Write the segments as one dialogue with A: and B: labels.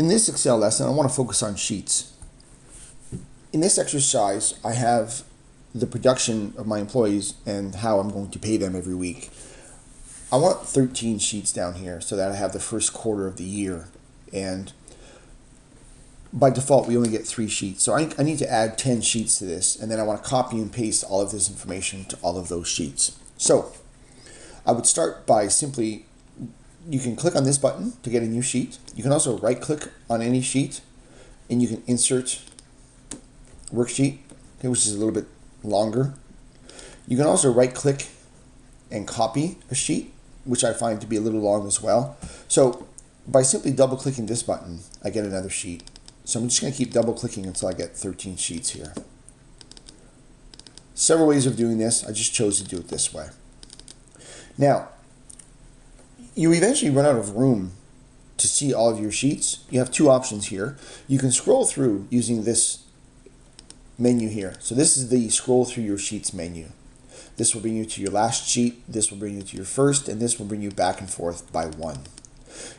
A: In this Excel lesson, I want to focus on sheets. In this exercise, I have the production of my employees and how I'm going to pay them every week. I want 13 sheets down here so that I have the first quarter of the year. And by default, we only get 3 sheets. So I need to add 10 sheets to this, and then I want to copy and paste all of this information to all of those sheets. So I would start by simply, you can click on this button to get a new sheet. You can also right click on any sheet and you can insert worksheet, which is a little bit longer. You can also right click and copy a sheet, which I find to be a little long as well. So by simply double clicking this button, I get another sheet. So I'm just going to keep double clicking until I get 13 sheets here. Several ways of doing this. I just chose to do it this way. Now, you eventually run out of room to see all of your sheets. You have 2 options here. You can scroll through using this menu here. So this is the scroll through your sheets menu. This will bring you to your last sheet, this will bring you to your first, and this will bring you back and forth by 1.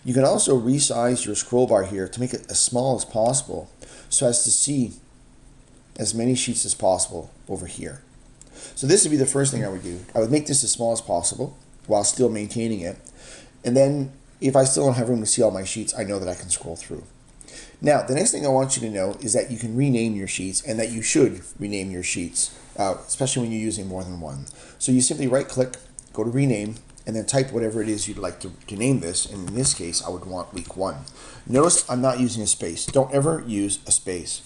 A: You can also resize your scroll bar here to make it as small as possible so as to see as many sheets as possible over here. So this would be the first thing I would do. I would make this as small as possible while still maintaining it. And then if I still don't have room to see all my sheets, I know that I can scroll through. Now, the next thing I want you to know is that you can rename your sheets, and that you should rename your sheets, especially when you're using more than one. So you simply right click, go to rename, and then type whatever it is you'd like to name this. And in this case, I would want week 1. Notice I'm not using a space. Don't ever use a space.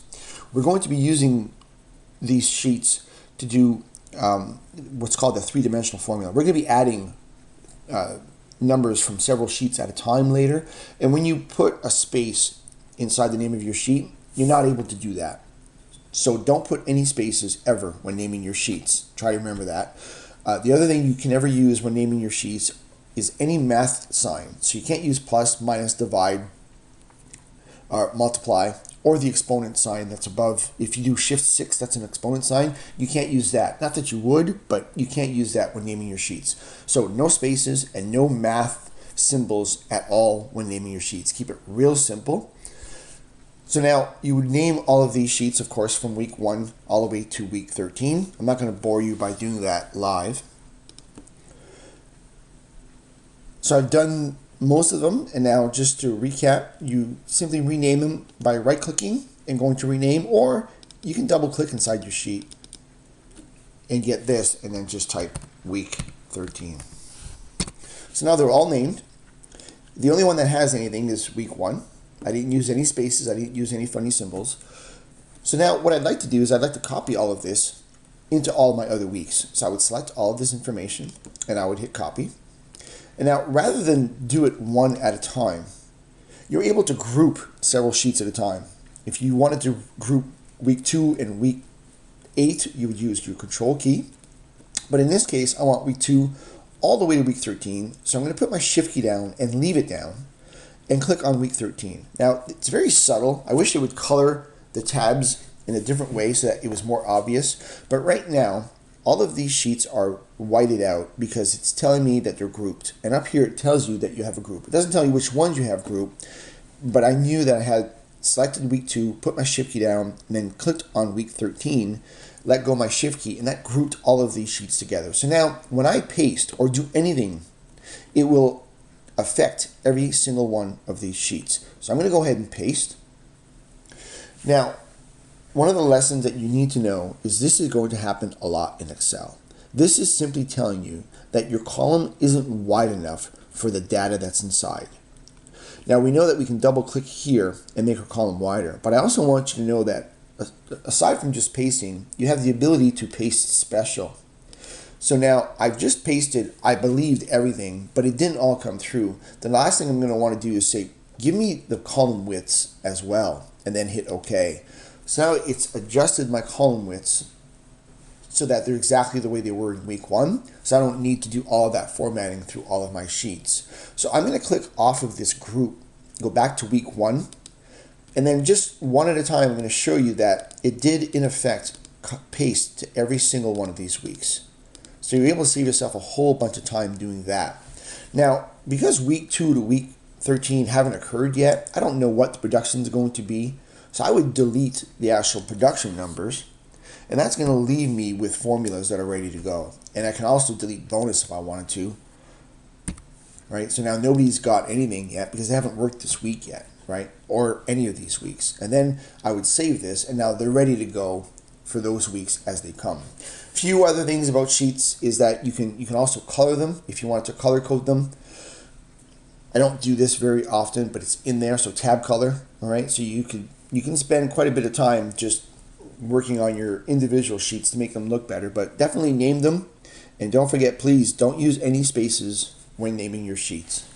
A: We're going to be using these sheets to do what's called the 3-dimensional formula. We're going to be adding numbers from several sheets at a time later. And when you put a space inside the name of your sheet, you're not able to do that. So don't put any spaces ever when naming your sheets. Try to remember that. The other thing you can never use when naming your sheets is any math sign. So you can't use plus, minus, divide, or multiply, or the exponent sign that's above. If you do shift 6, that's an exponent sign. You can't use that. Not that you would, but you can't use that when naming your sheets. So no spaces and no math symbols at all when naming your sheets. Keep it real simple. So now you would name all of these sheets, of course, from week 1 all the way to week 13. I'm not going to bore you by doing that live. So I've done most of them, and now just to recap, you simply rename them by right-clicking and going to rename, or you can double-click inside your sheet and get this, and then just type week 13. So now they're all named. The only one that has anything is week 1. I didn't use any spaces, I didn't use any funny symbols. So now what I'd like to do is I'd like to copy all of this into all my other weeks. So I would select all of this information and I would hit copy. And now rather than do it one at a time, you're able to group several sheets at a time. If you wanted to group week 2 and week 8, you would use your control key. But in this case, I want week 2 all the way to week 13. So I'm going to put my shift key down and leave it down and click on week 13. Now, it's very subtle. I wish it would color the tabs in a different way so that it was more obvious. But right now, all of these sheets are whited out because it's telling me that they're grouped. And up here, it tells you that you have a group. It doesn't tell you which ones you have grouped, but I knew that I had selected week 2, put my shift key down, and then clicked on week 13, let go my shift key, and that grouped all of these sheets together. So now, when I paste or do anything, it will affect every single one of these sheets. So I'm going to go ahead and paste. Now, one of the lessons that you need to know is this is going to happen a lot in Excel. This is simply telling you that your column isn't wide enough for the data that's inside. Now we know that we can double click here and make our column wider, but I also want you to know that aside from just pasting, you have the ability to paste special. So now I've just pasted, I believed everything, but it didn't all come through. The last thing I'm going to want to do is say, give me the column widths as well, and then hit OK. So now it's adjusted my column widths so that they're exactly the way they were in week 1. So I don't need to do all of that formatting through all of my sheets. So I'm going to click off of this group, go back to week 1, and then just one at a time, I'm going to show you that it did in effect paste to every single one of these weeks. So you're able to save yourself a whole bunch of time doing that. Now, because week 2 to week 13 haven't occurred yet. I don't know what the production is going to be. So I would delete the actual production numbers, and that's going to leave me with formulas that are ready to go. And I can also delete bonus if I wanted to. Right? So now nobody's got anything yet because they haven't worked this week yet, right? Or any of these weeks. And then I would save this, and now they're ready to go for those weeks as they come. Few other things about sheets is that you can also color them if you want to color code them. I don't do this very often, but it's in there, so tab color, all right? So you can spend quite a bit of time just working on your individual sheets to make them look better, but definitely name them. And don't forget, please don't use any spaces when naming your sheets.